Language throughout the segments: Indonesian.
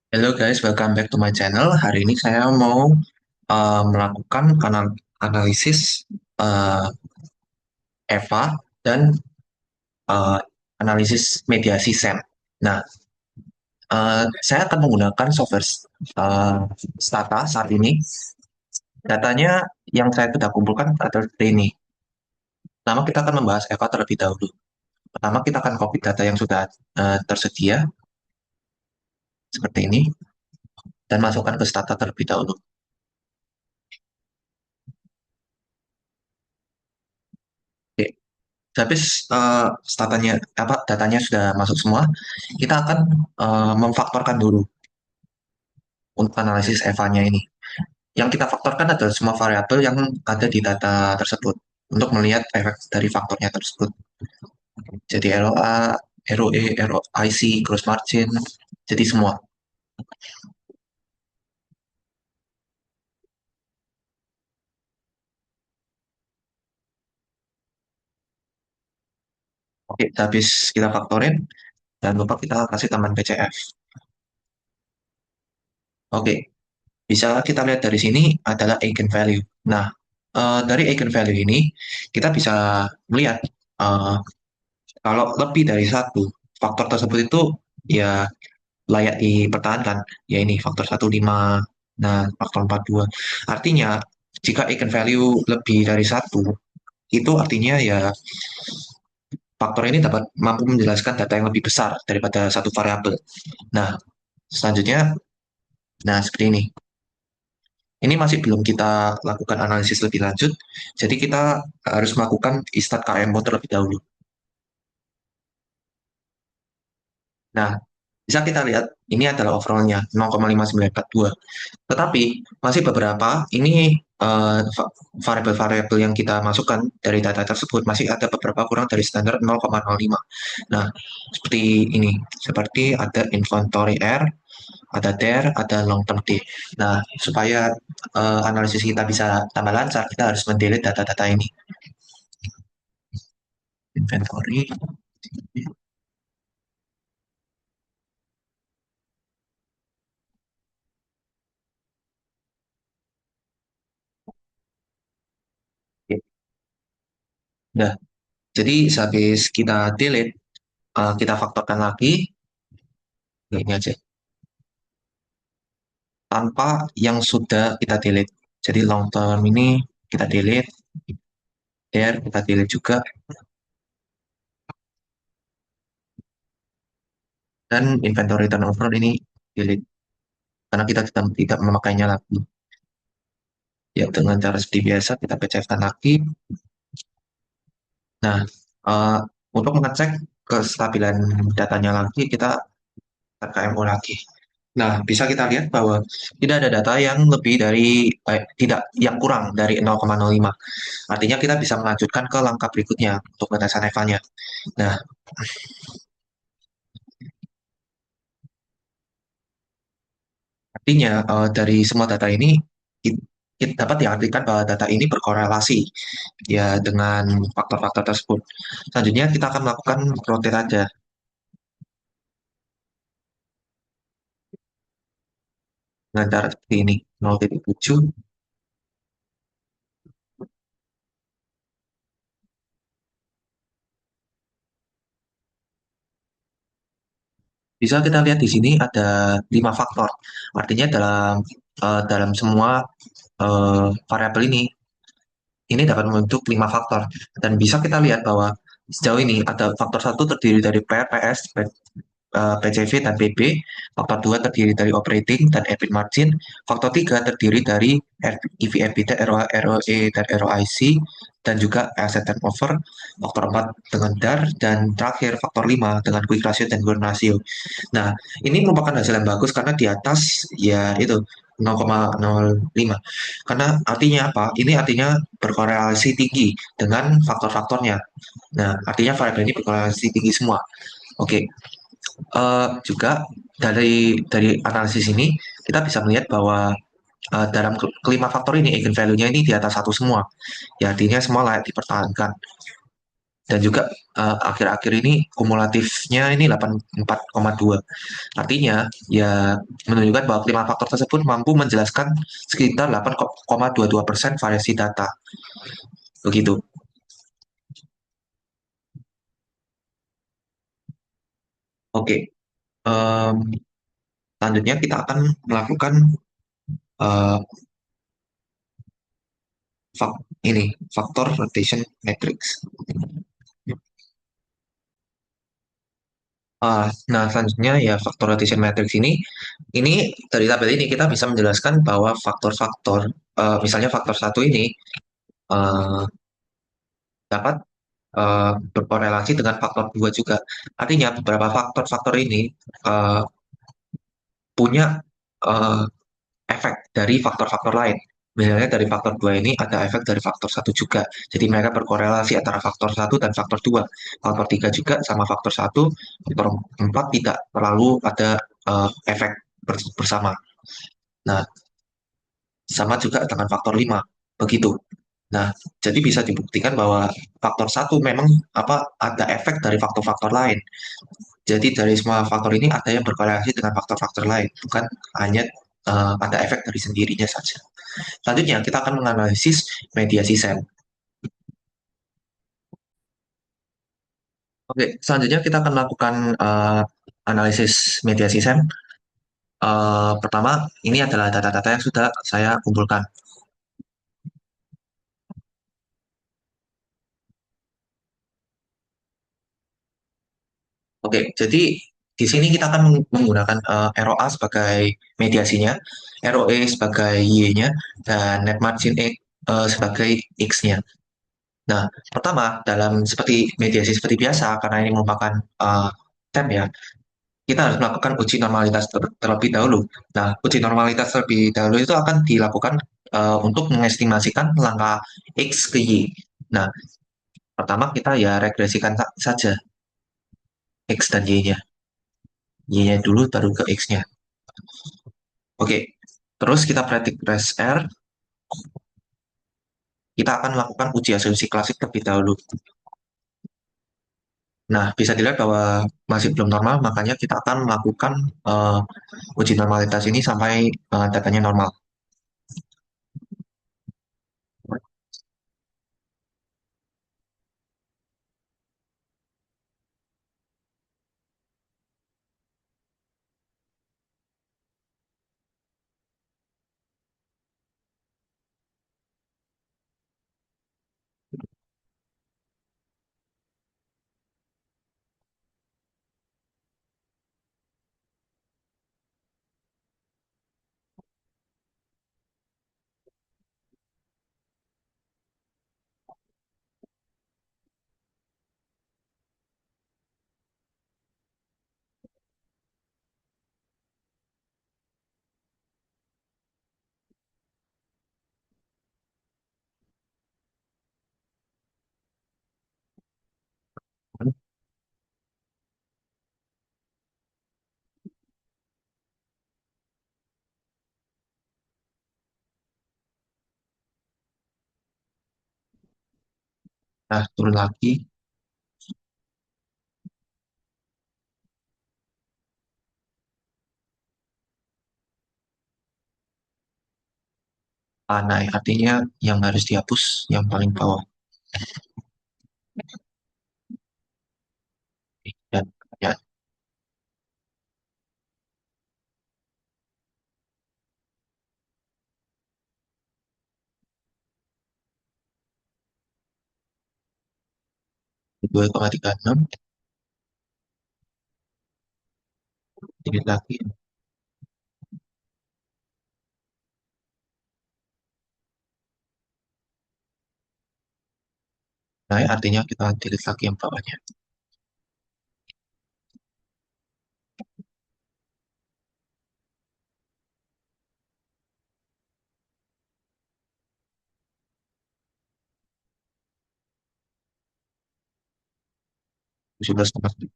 Hello guys, welcome back to my channel. Hari ini saya mau melakukan analisis uh, EVA dan uh, analisis mediasi SEM. Nah, saya akan menggunakan software Stata saat ini. Datanya yang saya sudah kumpulkan adalah seperti ini. Pertama, kita akan membahas EVA terlebih dahulu. Pertama, kita akan copy data yang sudah tersedia seperti ini dan masukkan ke Stata terlebih dahulu. Oke. Habis datanya sudah masuk semua, kita akan memfaktorkan dulu untuk analisis EVA-nya ini. Yang kita faktorkan adalah semua variabel yang ada di data tersebut untuk melihat efek dari faktornya tersebut. Jadi ROA, ROE, ROIC, gross margin, jadi semua. Oke, habis kita faktorin, dan lupa kita kasih tambahan PCF. Oke, bisa kita lihat dari sini adalah eigenvalue. Nah, dari eigenvalue ini kita bisa melihat eh, kalau lebih dari satu faktor tersebut itu ya layak dipertahankan. Ya ini faktor 15, nah faktor 42. Artinya jika eigenvalue lebih dari satu, itu artinya ya faktor ini dapat mampu menjelaskan data yang lebih besar daripada satu variabel. Nah, selanjutnya, nah seperti ini. Ini masih belum kita lakukan analisis lebih lanjut, jadi kita harus melakukan istat KMO terlebih dahulu. Nah, bisa kita lihat ini adalah overallnya 0,5942. Tetapi masih beberapa ini variabel-variabel yang kita masukkan dari data tersebut masih ada beberapa kurang dari standar 0,05. Nah, seperti ini, seperti ada inventory R, ada DER, ada long term D. Nah, supaya analisis kita bisa tambah lancar, kita harus mendelete data-data ini. Inventory. Nah, jadi habis kita delete, kita faktorkan lagi, ini aja, tanpa yang sudah kita delete. Jadi long term ini kita delete, there kita delete juga, dan inventory turnover ini delete karena kita tidak memakainya lagi. Ya, dengan cara seperti biasa kita pecahkan lagi. Nah, eh, untuk mengecek kestabilan datanya lagi, kita KMO lagi. Nah, bisa kita lihat bahwa tidak ada data yang lebih dari, tidak, yang kurang dari 0,05. Artinya kita bisa melanjutkan ke langkah berikutnya untuk pengetesan EVA-nya. Nah, artinya dari semua data ini kita dapat diartikan bahwa data ini berkorelasi ya dengan faktor-faktor tersebut. Selanjutnya kita akan melakukan rotate aja dengan cara seperti ini, 0,7. Bisa kita lihat di sini ada 5 faktor. Artinya dalam semua variabel ini dapat membentuk 5 faktor. Dan bisa kita lihat bahwa sejauh ini ada faktor satu terdiri dari PR, PS, PCV, dan PB. Faktor 2 terdiri dari operating dan EBIT margin. Faktor 3 terdiri dari EV, EBITDA, ROA, ROE, dan ROIC, dan juga asset turnover. Faktor 4 dengan DAR, dan terakhir faktor 5 dengan quick ratio dan burn ratio. Nah, ini merupakan hasil yang bagus karena di atas ya itu 0,05. Karena artinya apa? Ini artinya berkorelasi tinggi dengan faktor-faktornya. Nah, artinya variabel ini berkorelasi tinggi semua. Oke, juga dari analisis ini kita bisa melihat bahwa dalam kelima faktor ini eigenvalue-nya ini di atas satu semua. Ya, artinya semua layak dipertahankan. dan juga akhir-akhir ini kumulatifnya ini 84,2. Artinya ya menunjukkan bahwa kelima faktor tersebut mampu menjelaskan sekitar 8,22% variasi data. Begitu. Oke, em, selanjutnya kita akan melakukan eh, fak- ini faktor rotation matrix. Nah, selanjutnya ya faktor rotation matrix ini dari tabel ini kita bisa menjelaskan bahwa faktor-faktor, misalnya faktor satu ini eh, dapat berkorelasi dengan faktor dua juga. Artinya beberapa faktor-faktor ini eh, punya eh, efek dari faktor-faktor lain. Misalnya dari faktor 2 ini ada efek dari faktor satu juga. Jadi mereka berkorelasi antara faktor satu dan faktor 2. Faktor 3 juga sama faktor satu, faktor 4 tidak terlalu ada efek bersama. Nah, sama juga dengan faktor 5. Begitu. Nah, jadi bisa dibuktikan bahwa faktor satu memang ada efek dari faktor-faktor lain. Jadi dari semua faktor ini ada yang berkorelasi dengan faktor-faktor lain, bukan hanya ada efek dari sendirinya saja. Selanjutnya, kita akan menganalisis mediasi sel. Oke, selanjutnya kita akan melakukan analisis mediasi sel. Pertama, ini adalah data-data yang sudah saya kumpulkan. Oke, jadi di sini kita akan menggunakan ROA sebagai mediasinya, ROE sebagai Y-nya, dan net margin sebagai X-nya. Nah, pertama, dalam seperti mediasi seperti biasa, karena ini merupakan step ya, kita harus melakukan uji normalitas terlebih dahulu. Nah, uji normalitas terlebih dahulu itu akan dilakukan untuk mengestimasikan langkah X ke Y. Nah, pertama kita ya regresikan saja X dan Y-nya. Y-nya dulu baru ke X-nya. Oke, terus kita predik res R, kita akan melakukan uji asumsi klasik terlebih dahulu. Nah, bisa dilihat bahwa masih belum normal, makanya kita akan melakukan uh, uji normalitas ini sampai datanya normal. Nah, turun lagi. Nah, artinya yang harus dihapus yang paling bawah. Dan ya, dua koma tiga enam dikit lagi. Nah, artinya kita delete lagi yang bawahnya. 17,1.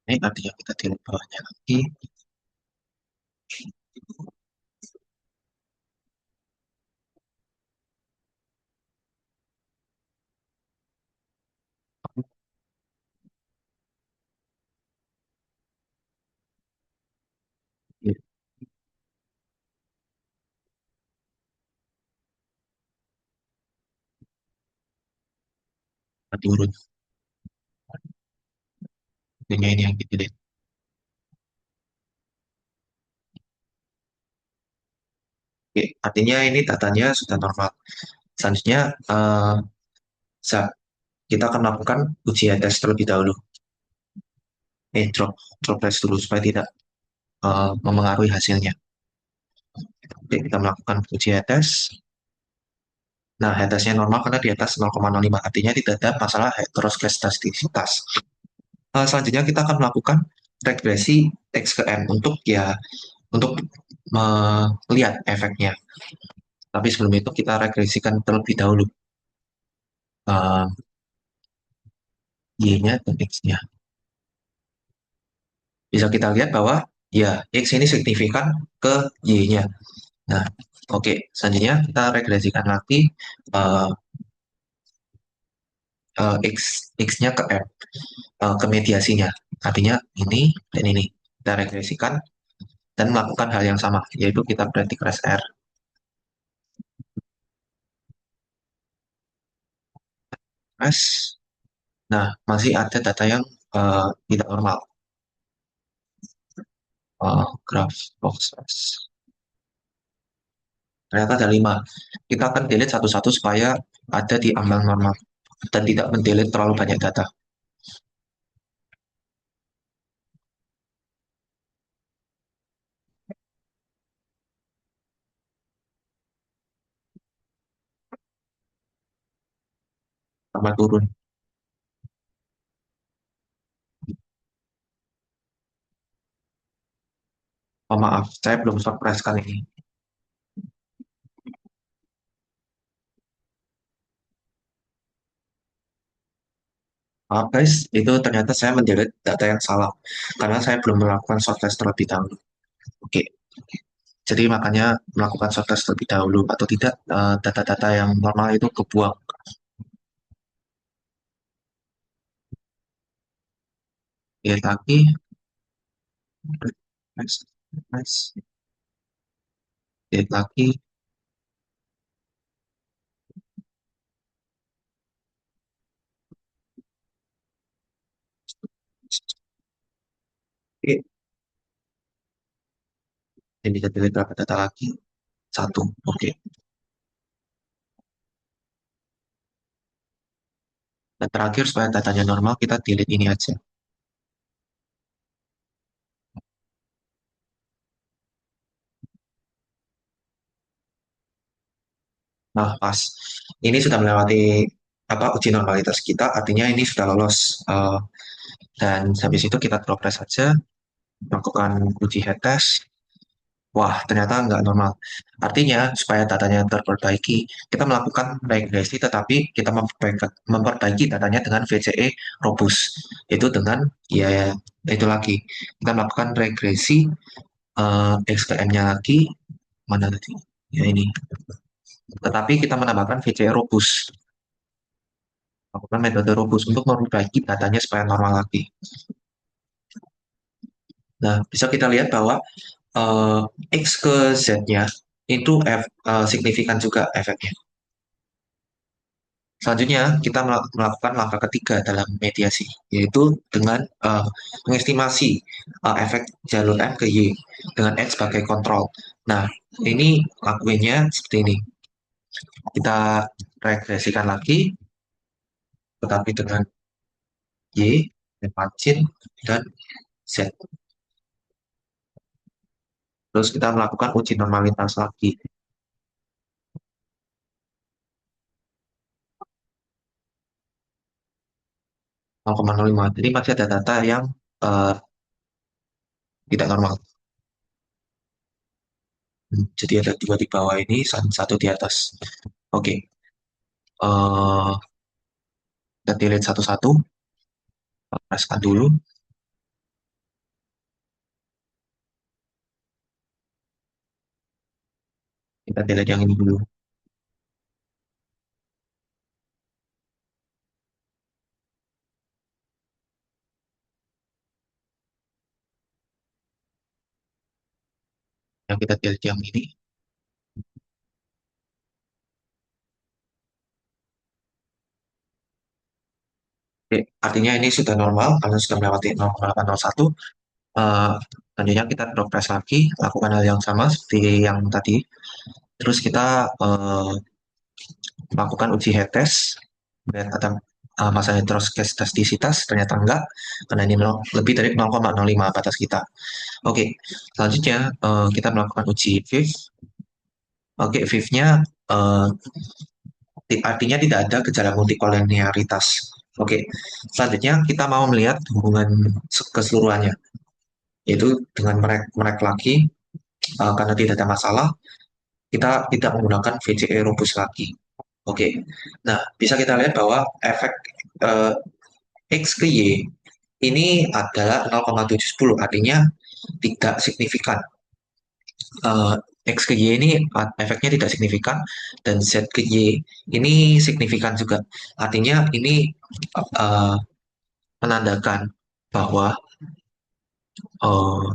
Ini artinya kita delete bawahnya lagi. Ya, kita turun. Artinya ini yang di delete. Oke, artinya ini datanya sudah normal. Selanjutnya, kita akan melakukan uji tes terlebih dahulu. Drop test dulu supaya tidak memengaruhi hasilnya. Oke, kita melakukan uji tes. Nah, head-testnya normal karena di atas 0,05. Artinya tidak ada masalah heteroskedastisitas. Selanjutnya kita akan melakukan regresi X ke M untuk melihat efeknya. Tapi sebelum itu kita regresikan terlebih dahulu uh, Y-nya dan X-nya. Bisa kita lihat bahwa ya X ini signifikan ke Y-nya. Nah, oke. Selanjutnya kita regresikan lagi uh, X-nya ke M, ke mediasinya. Artinya ini dan ini. Kita regresikan dan melakukan hal yang sama, yaitu kita breathing rest R. Rest. Nah, masih ada data yang tidak normal. Graph box rest. Ternyata ada 5. Kita akan delete satu-satu supaya ada di ambang normal dan tidak mendelete terlalu banyak data. Sama turun. Oh, maaf, saya belum surprise kali ini. Maaf guys, itu ternyata saya mendelete data yang salah karena saya belum melakukan short test terlebih dahulu. Oke, jadi makanya melakukan short test terlebih dahulu atau tidak data-data yang normal itu kebuang. Lihat lagi, next, next, lihat lagi. Oke, ini bisa dilihat berapa data lagi? Satu. Oke. Dan terakhir supaya datanya normal kita delete ini aja. Nah, pas. Ini sudah melewati apa uji normalitas kita, artinya ini sudah lolos. Dan habis itu kita drop rest saja, melakukan uji head test. Wah, ternyata nggak normal. Artinya, supaya datanya terperbaiki, kita melakukan regresi, tetapi kita memperbaiki datanya dengan VCE robust. Itu dengan, ya, itu lagi. Kita melakukan regresi XKM-nya lagi, mana tadi? Ya, ini. Tetapi kita menambahkan VCE robust. Melakukan metode robust untuk memperbaiki datanya supaya normal lagi. Nah, bisa kita lihat bahwa eh, X ke Z-nya itu signifikan juga efeknya. Selanjutnya, kita melakukan langkah ketiga dalam mediasi, yaitu dengan mengestimasi efek jalur M ke Y dengan X sebagai kontrol. Nah, ini lakuinnya seperti ini. Kita regresikan lagi, tetapi dengan Y, dan margin, dan Z. Terus kita melakukan uji normalitas lagi, 0,05. Jadi masih ada data yang eh, tidak normal. Jadi ada dua di bawah ini, satu di atas. Oke, eh, kita delete satu-satu, preskan dulu. Kita delete yang ini dulu. Yang kita delete yang ini. Oke, artinya ini sudah normal karena sudah melewati 0,801. Eh, Selanjutnya kita progress lagi, lakukan hal yang sama seperti yang tadi. Terus kita melakukan uji head test, melihat ada masa heteroskedastisitas, ternyata enggak, karena ini lebih dari 0,05 batas kita. Oke, selanjutnya kita melakukan uji VIV. Oke, VIV-nya artinya tidak ada gejala multikolenialitas. Oke, selanjutnya kita mau melihat hubungan keseluruhannya, yaitu dengan merek lagi, karena tidak ada masalah, kita tidak menggunakan VCE Robust lagi. Oke, nah bisa kita lihat bahwa efek uh, X ke Y ini adalah 0,710, artinya tidak signifikan. Uh, X ke Y ini efeknya tidak signifikan, dan Z ke Y ini signifikan juga. Artinya ini uh, menandakan bahwa uh,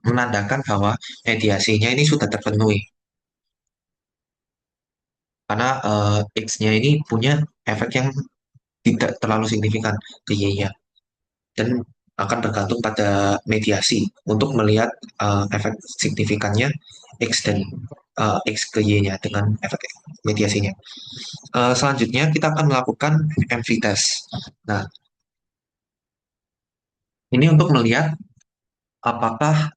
menandakan bahwa mediasinya ini sudah terpenuhi, karena X-nya ini punya efek yang tidak terlalu signifikan ke Y-nya, dan akan bergantung pada mediasi untuk melihat efek signifikannya X dan X ke Y-nya dengan efek mediasinya. Selanjutnya kita akan melakukan MV test. Nah, ini untuk melihat apakah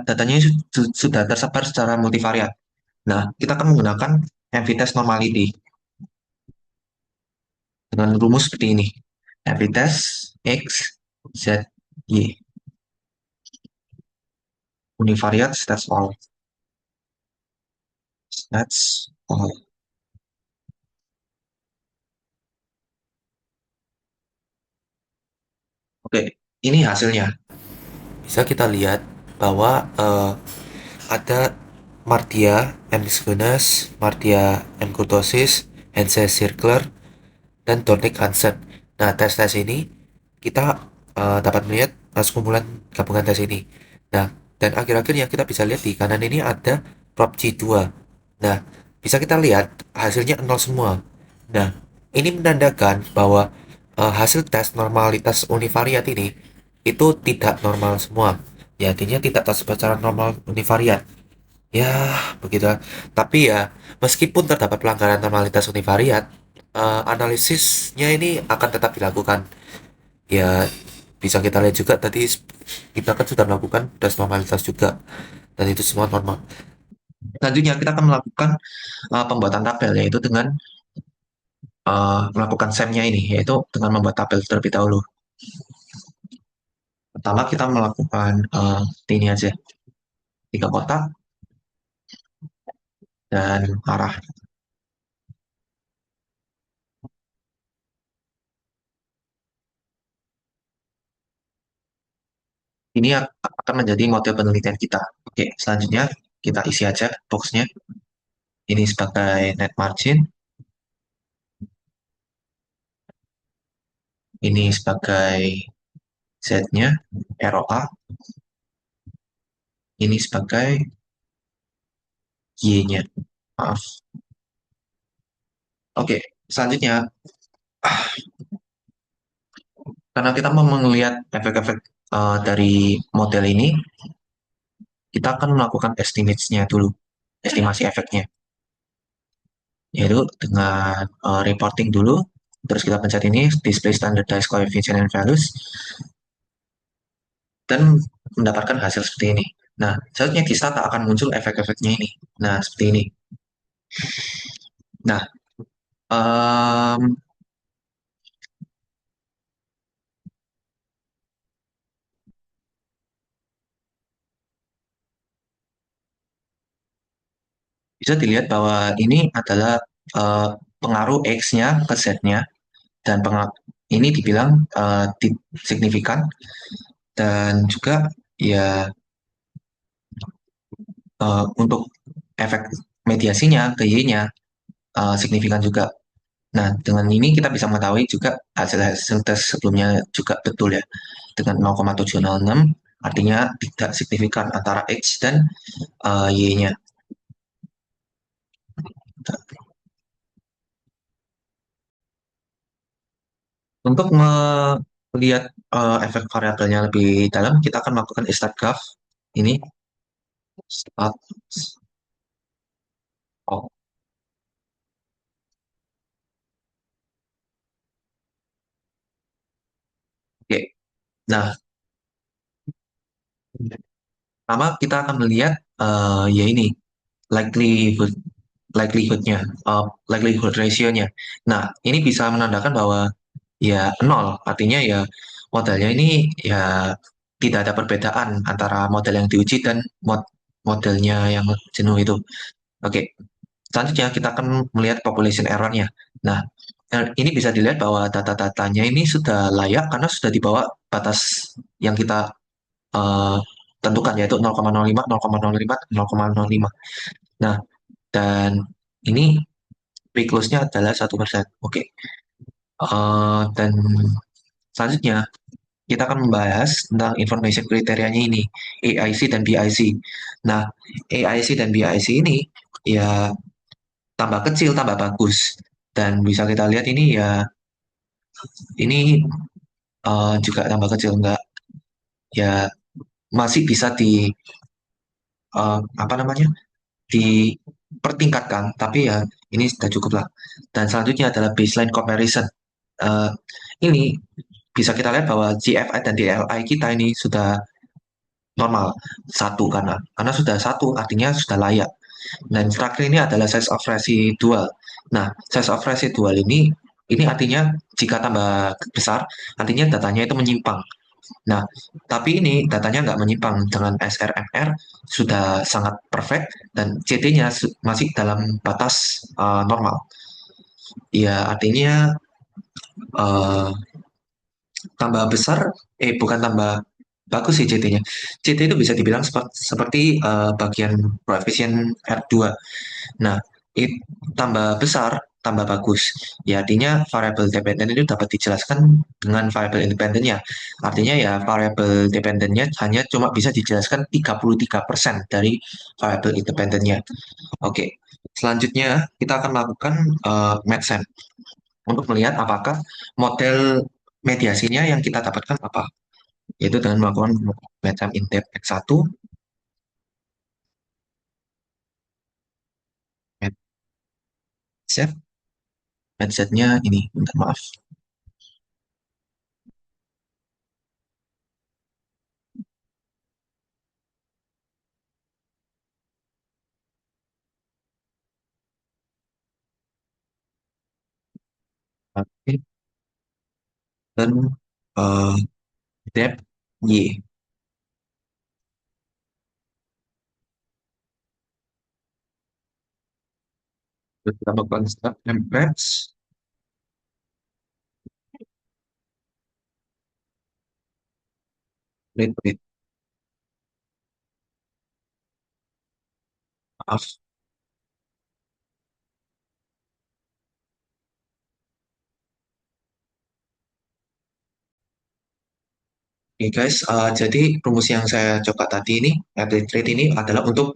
datanya sudah tersebar secara multivariat. Nah, kita akan menggunakan MV test normality dengan rumus seperti ini. MV test X, Z, Y. Univariate stats all. Stats all. Oke, ini hasilnya. Bisa kita lihat bahwa ada Martia M. disconus, Martia M. kurtosis, Hense circular, dan Dornick Hansen. Nah, tes-tes ini kita dapat melihat kumpulan gabungan tes ini. Nah, dan akhir-akhirnya kita bisa lihat di kanan ini ada prop G2. Nah, bisa kita lihat hasilnya nol semua. Nah, ini menandakan bahwa hasil tes normalitas univariat ini itu tidak normal semua. Ya, artinya tidak tersebar secara normal univariat. Ya, begitu. Tapi ya, meskipun terdapat pelanggaran normalitas univariat, analisisnya ini akan tetap dilakukan. Ya, bisa kita lihat juga tadi kita kan sudah melakukan tes normalitas juga, dan itu semua normal. Selanjutnya kita akan melakukan pembuatan tabel, yaitu dengan melakukan SEM-nya ini, yaitu dengan membuat tabel terlebih dahulu. Pertama kita melakukan ini aja, 3 kotak dan arah. Ini akan menjadi model penelitian kita. Oke, selanjutnya kita isi aja boxnya. Ini sebagai net margin, ini sebagai Z-nya, ROA, ini sebagai Y-nya. Maaf. Oke, selanjutnya, karena kita mau melihat efek-efek dari model ini, kita akan melakukan estimates-nya dulu, estimasi efeknya, yaitu dengan reporting dulu, terus kita pencet ini, display standardized coefficient and values, dan mendapatkan hasil seperti ini. Nah, selanjutnya di stata akan muncul efek-efeknya ini. Nah, seperti ini. Nah, um, bisa dilihat bahwa ini adalah pengaruh X-nya ke Z-nya, dan ini dibilang signifikan, dan juga ya untuk efek mediasinya ke Y-nya signifikan juga. Nah, dengan ini kita bisa mengetahui juga hasil-hasil tes sebelumnya juga betul ya. Dengan 0,706 artinya tidak signifikan antara X dan Y-nya. Untuk melihat efek variabelnya lebih dalam, kita akan melakukan stat graph. Ini stat. Oh, oke. Nah, pertama kita akan melihat ya ini likelihood likelihoodnya, likelihood ratio-nya. Nah, ini bisa menandakan bahwa ya nol, artinya ya modelnya ini ya tidak ada perbedaan antara model yang diuji dan modelnya yang jenuh itu. Oke, selanjutnya kita akan melihat population error-nya. Nah, ini bisa dilihat bahwa data-datanya ini sudah layak karena sudah di bawah batas yang kita eh, tentukan, yaitu 0,05, 0,05, 0,05. Nah, dan ini P close-nya adalah 1%. Oke. Dan selanjutnya kita akan membahas tentang information kriterianya ini, AIC dan BIC. Nah, AIC dan BIC ini ya tambah kecil tambah bagus. Dan bisa kita lihat ini ya, ini juga tambah kecil enggak, ya masih bisa di apa namanya, dipertingkatkan, tapi ya ini sudah cukup lah. Dan selanjutnya adalah baseline comparison. Eh, ini bisa kita lihat bahwa GFI dan DLI kita ini sudah normal satu, karena sudah satu artinya sudah layak. Dan terakhir ini adalah size of residual. Nah, size of residual ini artinya jika tambah besar artinya datanya itu menyimpang. Nah, tapi ini datanya nggak menyimpang, dengan SRMR sudah sangat perfect dan CT-nya masih dalam batas normal. Ya, artinya eh, tambah besar, bukan tambah bagus sih CT-nya. CT itu bisa dibilang seperti bagian koefisien R2. Nah, it, tambah besar, tambah bagus. Ya, artinya variabel dependen itu dapat dijelaskan dengan variabel independennya. Artinya ya variabel dependennya hanya cuma bisa dijelaskan 33% dari variabel independennya. Oke, selanjutnya kita akan melakukan MedSen untuk melihat apakah model mediasinya yang kita dapatkan apa. Yaitu dengan melakukan MedSen in-depth X1, MedSet, MedSetnya ini, minta maaf. Oke, dan uh, depth Y. Terus kita melakukan step embeds, wait, maaf. Oke guys, jadi rumus yang saya coba tadi ini, apply rate ini adalah untuk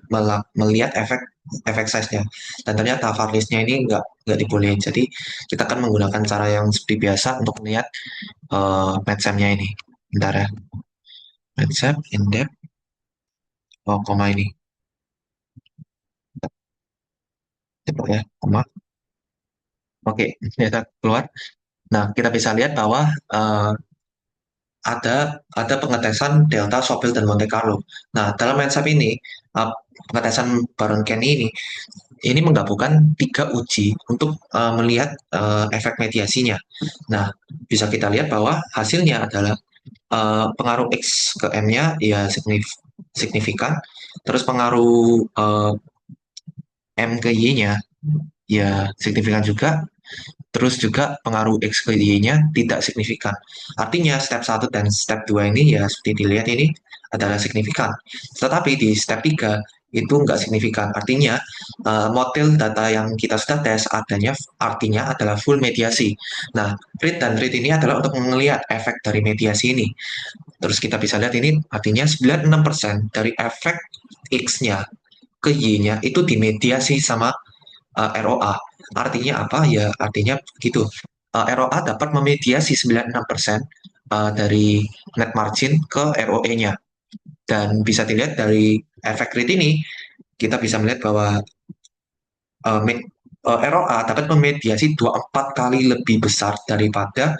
melihat efek efek size-nya. Dan ternyata varnish-nya ini nggak dibolehin. Jadi kita akan menggunakan cara yang seperti biasa untuk melihat MedSem-nya ini. Bentar ya, MedSem, in-depth, oh, koma ini. Coba ya, koma. Oke, ternyata keluar. Nah, kita bisa lihat bahwa ada pengetesan Delta, Sobel, dan Monte Carlo. Nah, dalam MedSap ini, pengetesan Baron Kenny ini menggabungkan tiga uji untuk melihat efek mediasinya. Nah, bisa kita lihat bahwa hasilnya adalah pengaruh X ke M-nya ya signifikan, terus pengaruh M ke Y-nya ya signifikan juga, terus juga pengaruh X ke Y-nya tidak signifikan. Artinya step 1 dan step 2 ini ya seperti dilihat ini adalah signifikan. Tetapi di step 3 itu nggak signifikan. Artinya model data yang kita sudah tes artinya adalah full mediasi. Nah, read dan read ini adalah untuk melihat efek dari mediasi ini. Terus kita bisa lihat ini artinya 96% dari efek X-nya ke Y-nya itu dimediasi sama ROA. Artinya apa? Ya, artinya gitu. ROA dapat memediasi 96% dari net margin ke ROE-nya. Dan bisa dilihat dari efek rate ini, kita bisa melihat bahwa ROA dapat memediasi 24 kali lebih besar daripada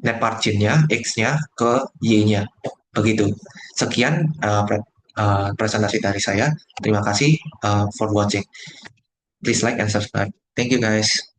net margin-nya, X-nya ke Y-nya. Begitu. Sekian presentasi dari saya. Terima kasih for watching. Please like and subscribe. Thank you guys.